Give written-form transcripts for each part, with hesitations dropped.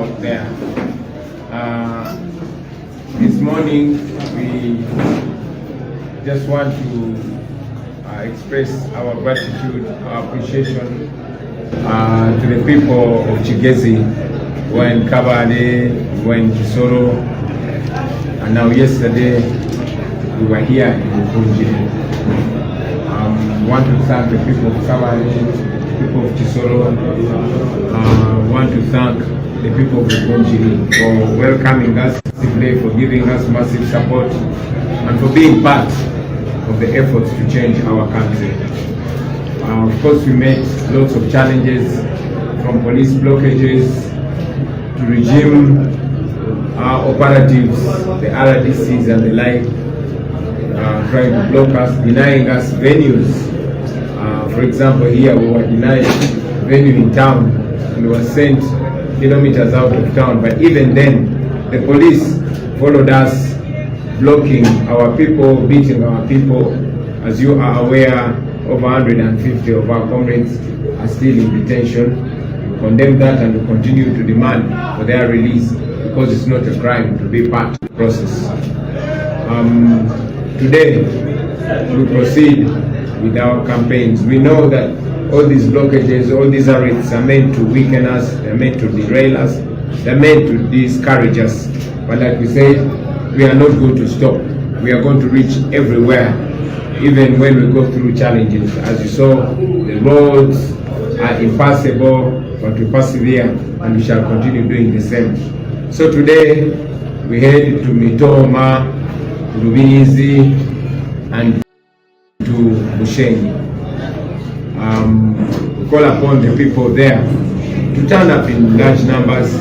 out there. This morning we just want to express our gratitude, our appreciation to the people of Chigezi who were in Kabale, who were in Kisoro, and now yesterday we were here in Bukunji. We want to thank the people of Kabale, people of Kisoro. We want to thank the people of Bushenyi for welcoming us today, for giving us massive support, and for being part of the efforts to change our country. Of course, we met lots of challenges, from police blockages to regime operatives, the RDCs and the like, trying to block us, denying us venues. For example, here we were denied venue in town. We were sent kilometers out of town, but even then, the police followed us, blocking our people, beating our people. As you are aware, over 150 of our comrades are still in detention. We condemn that and we continue to demand for their release, because it's not a crime to be part of the process. Today, we proceed with our campaigns. We know that all these blockages, all these arrests are meant to weaken us, they're meant to derail us, they're meant to discourage us. But like we said, we are not going to stop. We are going to reach everywhere, even when we go through challenges. As you saw, the roads are impassable, but we persevere and we shall continue doing the same. So today, we head to Mitooma, Rubirizi, and to Bushenyi. We call upon the people there to turn up in large numbers,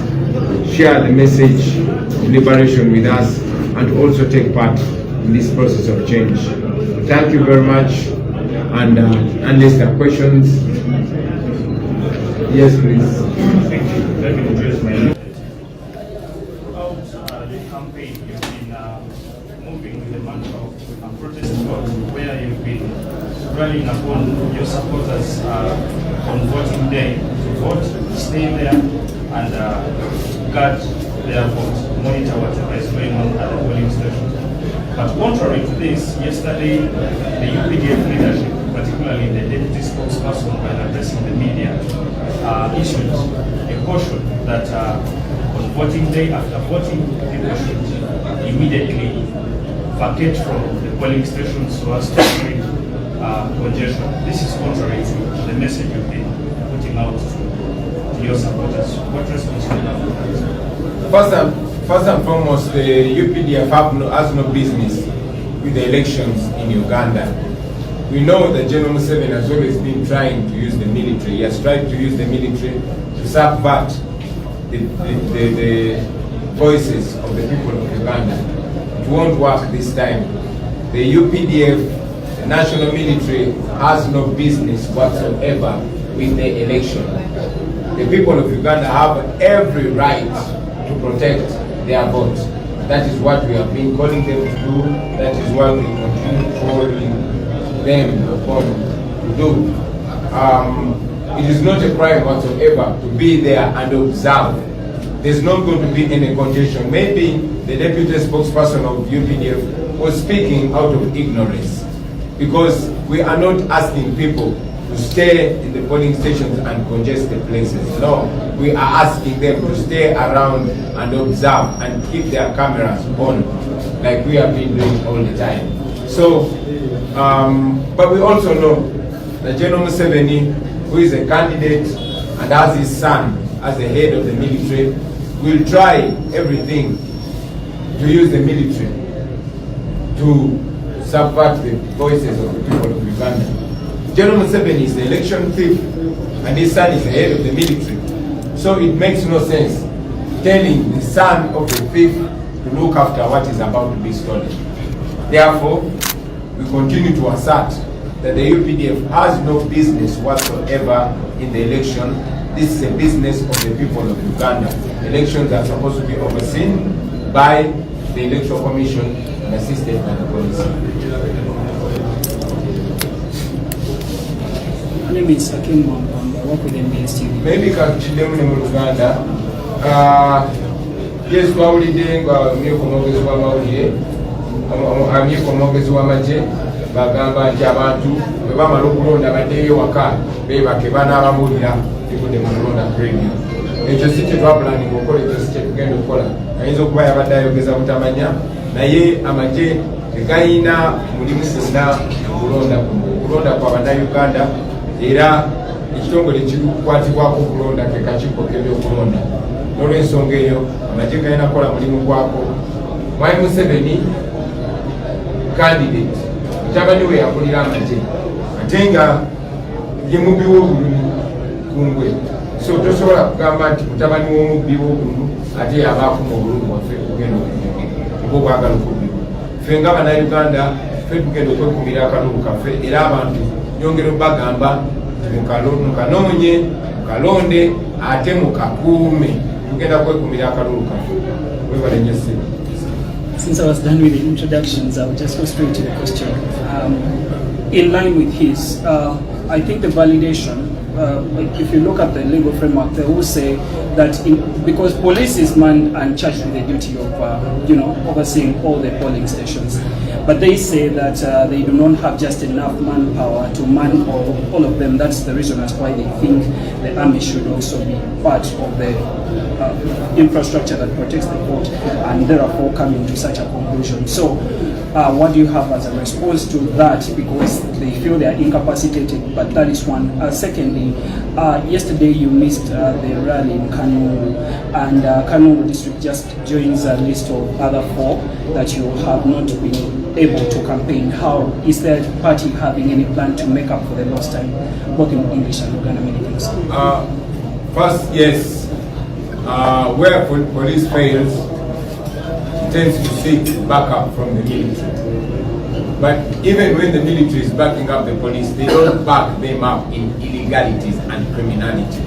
share the message of liberation with us, and also take part in this process of change. Thank you very much, and unless there are questions, yes please. Thank you. Let me introduce my name. Throughout the campaign, you've been moving with the mantra of protest vote, where you've been rallying upon your supporters on voting day to vote, stay there, and guard their vote, monitor whatever is going on at the polling stations. But contrary to this, yesterday the UPDF leadership, particularly the deputy spokesperson, while addressing the media, issued a caution that on voting day, after voting, people should immediately vacate from the polling stations so as to avoid congestion. This is contrary to the message you've been putting out to your supporters. What response do you have to that? First and foremost, the UPDF has no business with the elections in Uganda. We know that General Museveni has always been trying to use the military. He has tried to use the military to subvert the voices of the people of Uganda. It won't work this time. The UPDF, the national military, has no business whatsoever with the election. The people of Uganda have every right to protect their votes. That is what we have been calling them to do. That is what we continue calling them upon to do. It is not a crime whatsoever to be there and observe. There's not going to be any congestion. Maybe the deputy spokesperson of UPDF was speaking out of ignorance, because we are not asking people to stay in the polling stations and congest the places. No, we are asking them to stay around and observe and keep their cameras on, like we have been doing all the time. So, but we also know that General Museveni, who is a candidate and has his son as the head of the military, will try everything to use the military to subvert the voices of the people of Uganda. General Museveni is the election thief, and his son is the head of the military. So it makes no sense telling the son of the thief to look after what is about to be stolen. Therefore, we continue to assert that the UPDF has no business whatsoever in the election. This is a business of the people of Uganda. Elections are supposed to be overseen by the Electoral Commission and assisted by the police. My name is Akim. I work with MBS TV. Maybe Kakchidemu mu Uganda. Yes, twawulidde nga myuka omwogezi w'amawulire myuka omwogezi w'amagye bagamba nti abantu bwe bamala okulonda baddeyo waka beebake banaabamulira ebudde mu kulonda radio. Ekyo si kye twapulaninga okukola, ekyo si kye tugenda okukola. Ayinza okuba yabadde ayogeza butamanya, naye amagye tegayina mulimu gwonna okulonda kwa bannayuganda, era ekitongole kikukwatibwako okulonda ke kakiiko k'ebyokulonda. N'olw'ensonga eyo amagye galina kukola mulimu gwako. Mwai Museveni candidate mutabani we yakulira amagye ate nga ye mubbi w'obululu kungwe, so tosobola kugamba nti mutabani w'omubbi w'obululu ate yabaako mu obululu bwaffe kugenda okunyuka oba obwagala okubbibwa. Ffe nga bannayuganda ffe tugenda okwekumira akalulu kaffe, era abantu nyongera obagamba mukanoonye mukalonde ate mukakuume, tugenda kwekumira akalulu kaffe. Webale nnyo ssebo. Since I was done with the introductions, I will just go straight to the question. In line with his, I think the validation, if you look at the legal framework, they will say that because police is manned and charged with the duty of, overseeing all the polling stations, but they say that they do not have just enough manpower to man all of them. That's the reason as why they think the army should also be part of the infrastructure that protects the vote, and therefore coming to such a conclusion. So what do you have as a response to that? Because they feel they are incapacitated, but that is one. Secondly, yesterday you missed the rally in Kanungu, and Kanungu district just joins a list of other 4 that you have not been able to campaign. How is the party having any plan to make up for the lost time, both in English and Uganda? Many things. First, yes. Where police fails, it tends to seek backup from the military. But even when the military is backing up the police, they don't back them up in illegalities and criminality.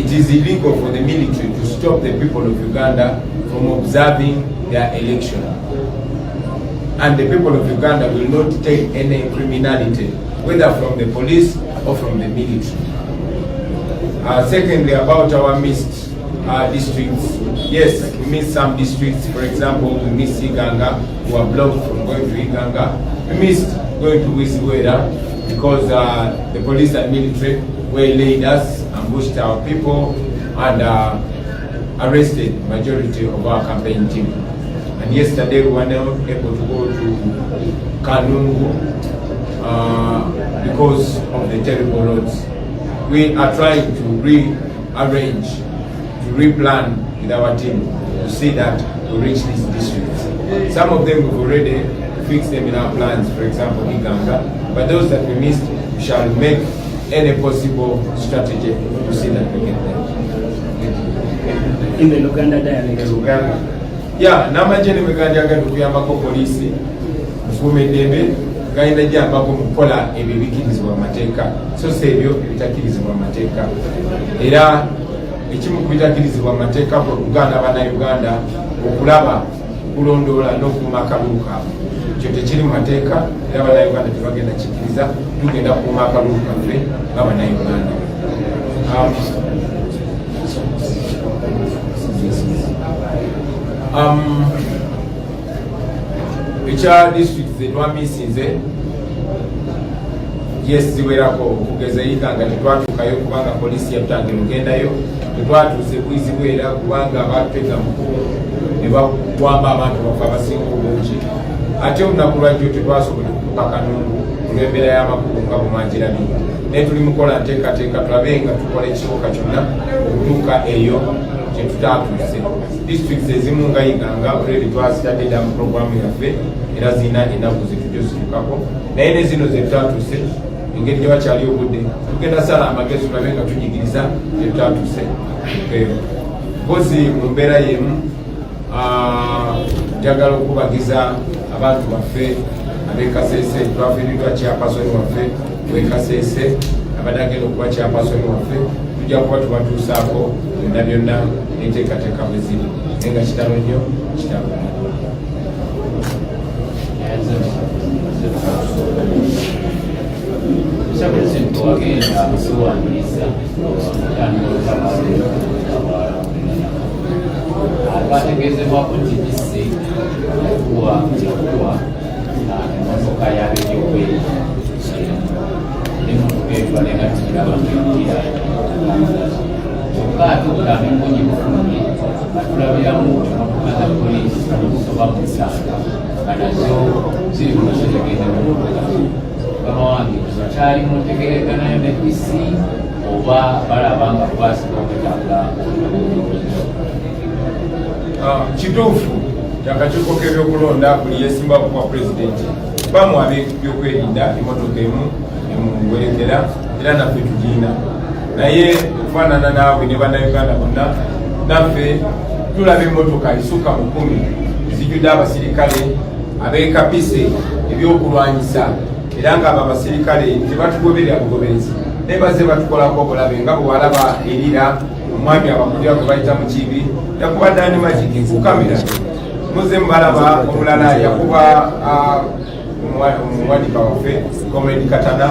It is illegal for the military to stop the people of Uganda from observing their election. And the people of Uganda will not take any criminality, whether from the police or from the military. Secondly, about our missed districts. Yes, we missed some districts. For example, we missed Iganga, who are blocked from going to Iganga. We missed going to Wisiwera because the police and military waylaid us, ambushed our people, and arrested majority of our campaign team. And yesterday we were not able to go to Kanungu because of the terrible roads. We are trying to rearrange, to replan with our team to see that we reach these districts. Some of them we've already fixed them in our plans, for example, Uganda, but those that we missed, we shall make any possible strategy to see that we get them. In the Uganda dialect. Uganda. Yeah, namajene Uganda agenda okuyambako poliisi okukuuma eddembe gayina gyambako mu kukola ebyo ebikirizibwa amateeka, so si ebyo ebitakirizibwa amateeka. Era ekimu ku bitakirizibwa amateeka Uganda bannayuganda okulaba okulondoola n'okuuma akalulu kaabwe. Ekyo tekiri mu mateeka era bannayuganda tebagenda kikiriza, tugenda kukuuma akalulu kaffe nga bannayuganda. Ekya district zetwamisinze yes ziwerako okugeza Iganga tetwatuukayo kubanga poliisi yatutangira ogendayo, tetwatuuse Bwisibwera kubanga batega mukulu ne bakwamba abantu bafe abasinga obungi. Ate olunaku lwajjo tetwasobola okutuuka Kanungu olw'embeera y'amakubo nga bumangirabiri, naye tuli mukola nteekateeka tulabe nga tukola ekisoboka kyonna okutuuka eyo gye tutatuuse. Districts ezimu nga Iganga already twazitadde dda mu programu yaffe era zirina ennaku zetujja zitukako, naye ne zino ze tutatuuse engeri gye wakyali obudde tugenda sala amagezi tulabe nga tunyigiriza gye tutatuuse. Mpozi mu mbeera y'emu njagala okubagiza abantu baffe ab'Ekasese, twafiiriddwa kyapasoni waffe w'Ekasese abadde agenda okuba kyapasoni waffe, tujja kuba tubatuusaako byonna byonna n'enteekateeka bwe ziri, naye nga kitalo nnyo kitalo. kituufu akakiiko k'ebyokulonda buli yeesimba ku bwa pulezidenti bamuwa ebyokwerinda emmotoka emu emuwerekera era naffe tugiina naye okufaanana naawe ne bannayuganda bonna naffe tulaba emmotoka isuka mu 10 zijjudde abasirikale abeekapise ebyokulwanyisa era nga abo abasirikale tebatugoberera bugoberezi naye bazze batukolako obulabe nga bwe walaba erira omwami abakulira gwe bayita mu kibi yakubadde ani magiki ku kamera muze mubalaba omulala yakuba omuwanika waffe comrade Katana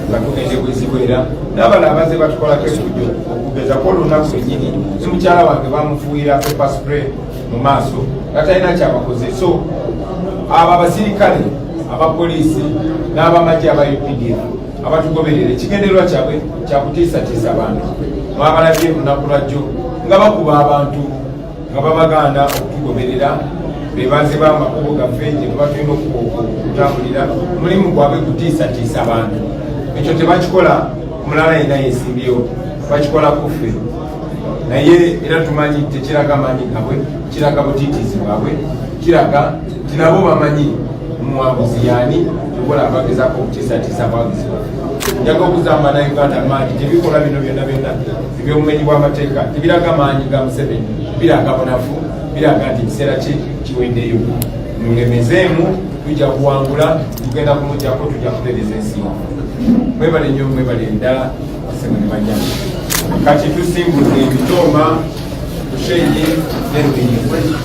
nga tugende bwezibwera n'abalala bazze batukolako ekujjo okugezako olunaku lwennyini ne mukyala wange bamufuuyira pepper spray mu maaso nga talina kyabakoze. So abo abasirikale abapoliisi n'abamagye aba UPDF abatugoberera ekigendererwa kyabwe kyakutiisatiisa abantu mwabalabye lunaku lwajjo nga bakuba abantu nga babaganda okutugoberera bebaze bamakubo gaffe gye tuba tulina okutambulira omulimu gwabwe kutiisatiisa abantu. Ekyo tebakikola omulala yenna yeesimbyewo bakikola kuffe naye era tumanyi tekiraga maanyi gabwe kiraga butiitiizi bwabwe kiraga tinabo bamanyi omuwanguzi yaani tukola abagezaako okutiisatiisa abawagizi baffe. Njaga okugamba Uganda maanyi tebikola bino byonna byonna ebyobumenyi bw'amateeka tebiraga maanyi ga Museveni biraga bunafu biraga nti ekiseera kye kiweddeyo mulemezeemu tujja kuwangula tugenda kumugyako tujja kutereza ensi. Mwebale nnyo mwebale ddala Sema ne banyama kati tusimbudde Mitooma Bushenyi ne Rubirizi.